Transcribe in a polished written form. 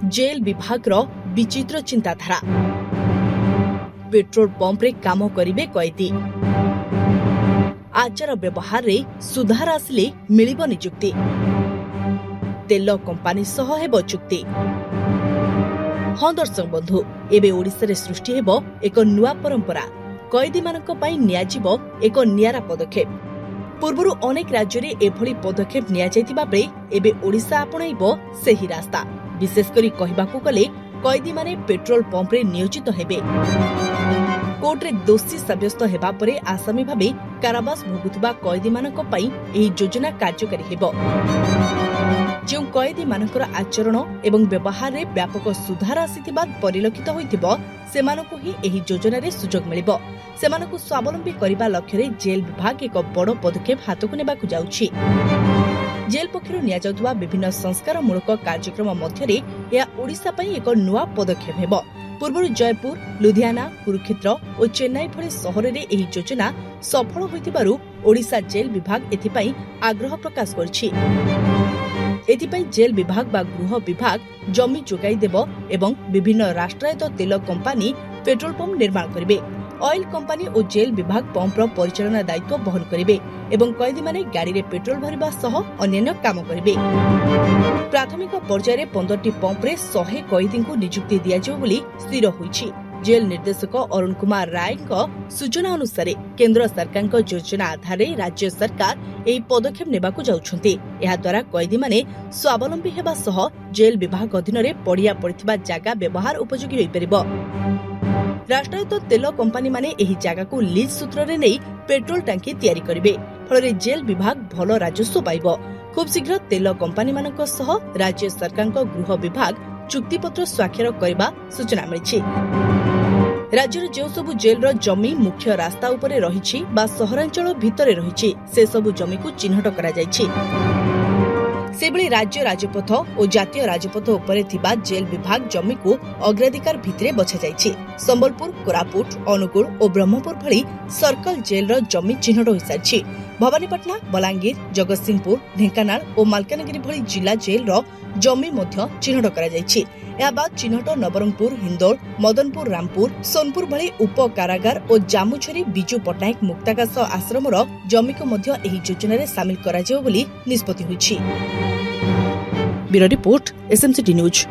Jail विभाग विचित्र चिंताधारा। Petrol pump रे काम करिवे कैदी। आचार व्यवहार रे सुधार आसिले मिलिब नियुक्ति। तेल कंपानी सह हेबो चुक्ति। हाँ दर्शक बंधु, एबे ओडिशा रे सृष्टि हेबो एक नुआ परंपरा। कैदी मानक पई नियाजिबो एक नियारा पदक्षेप। पूर्वरु अनेक राज्य रे एभली पदक्षेप निया जायतिबा बेले एबे ओडिशा आपणाइबो सेही रास्ता। विशेष करी कहिबाकू गले कैदी माने पेट्रोल पंप रे नियोजित हेबे। कोर्ट रे दोषी साब्यस्त हेबा परे आसामी भाबे कारावास भोगुथिबा कैदी मानक पई एही योजना कार्यकारी हेबो। जो कैदी मानकर आचरण एवं व्यवहार रे व्यापक सुधार आसीथिबा परिलक्षित होइथिबो सेमानकु ही एही योजना रे सुजोग मिलिबो। सेमानकु स्वावलंबी करिबा लक्ष्य रे जेल विभाग एक बड़ पदक्षेप हाथकु नेबाकु जाउछि। जेल पक्षरु निया जाउथबा विभिन्न संस्कारमूलक कार्यक्रम मध्यरे या ओडिशा पई एक नुआ पदक्षेप हेबो। पूर्वरु जयपुर, लुधियाना, कुरुक्षेत्र और चेन्नई भली सहर रे एही योजना सफल होइथिबारु ओडिशा जेल विभाग एथिपई आग्रह प्रकाश करछि। एथिपई जेल विभाग बा गृह विभाग जमी जोगाई देबो एवं विभिन्न राष्ट्रायत्त तेल कंपानी पेट्रोल पंप निर्माण करिवे। ऑयल कंपानी और जेल विभाग पंप रो परिचालना दायित्व बहन करिवे एवं कैदी माने गाड़ी रे पेट्रोल भरिबा सह अन्य काम करिवे। प्राथमिक पर्याय रे 15टी पंप रे 100 कैदी को नियुक्ति दिया जाउ बोली स्थिर होईछि। जेल निर्देशक अरुण कुमार राय सूचना अनुसार केंद्र सरकार योजना आधार राज्य सरकार एही पदक्षेप नेबाकू जाउछन्ति। एहा द्वारा कैदी माने स्वावलंबी हेबा सह जेल विभाग अधीन रे पड़िया पड़िथिबा जागा व्यवहार उपयोगी होई परिबो। राष्ट्रायत्त तेल कंपानी माने एही जागा को लीज सूत्र रे नै पेट्रोल टांकी तैयारी करिवे। फଳରେ जेल विभाग भल राजस्व पाइबो। खूब शीघ्र तेल कंपानी मानक सह राज्य सरकार गृह विभाग चुक्तिपत्र स्वाक्षर करबा सूचना मिलिछि। राज्यर जो सबु जेल जमी मुख्य रास्ता उपरे रहिछि बा सहरांचल भितरे रहिछि से सबु जमी को चिन्हट करा जायछि। सेबळे राज्य राजपथ और जातीय राजपथ उपरे थिबा जेल विभाग जमी को अग्राधिकार भितरे बछा जायछि। संबलपुर, कोरापुट, अनुगुल और ब्रह्मपुर भली सर्कल जेल जमी चिन्हट होई सारिछि। भवानीपटना, बलांगीर, जगतसिंहपुर, ढेंकानाल और मालकानगिरी भली जिला जेल जमी मध्य चिन्हट करा जायछि। या बाद चिन्हट नवरंगपुर, हिंदोल, मदनपुर, रामपुर, सोनपुर भली उप कारागार और जामुछरी बिजू पट्टनायक मुक्ताकाश आश्रमर जमी को मध्य एही योजना रे शामिल करा जाउ बोली निष्पत्ति होईछि। Bureau report, SMCT news.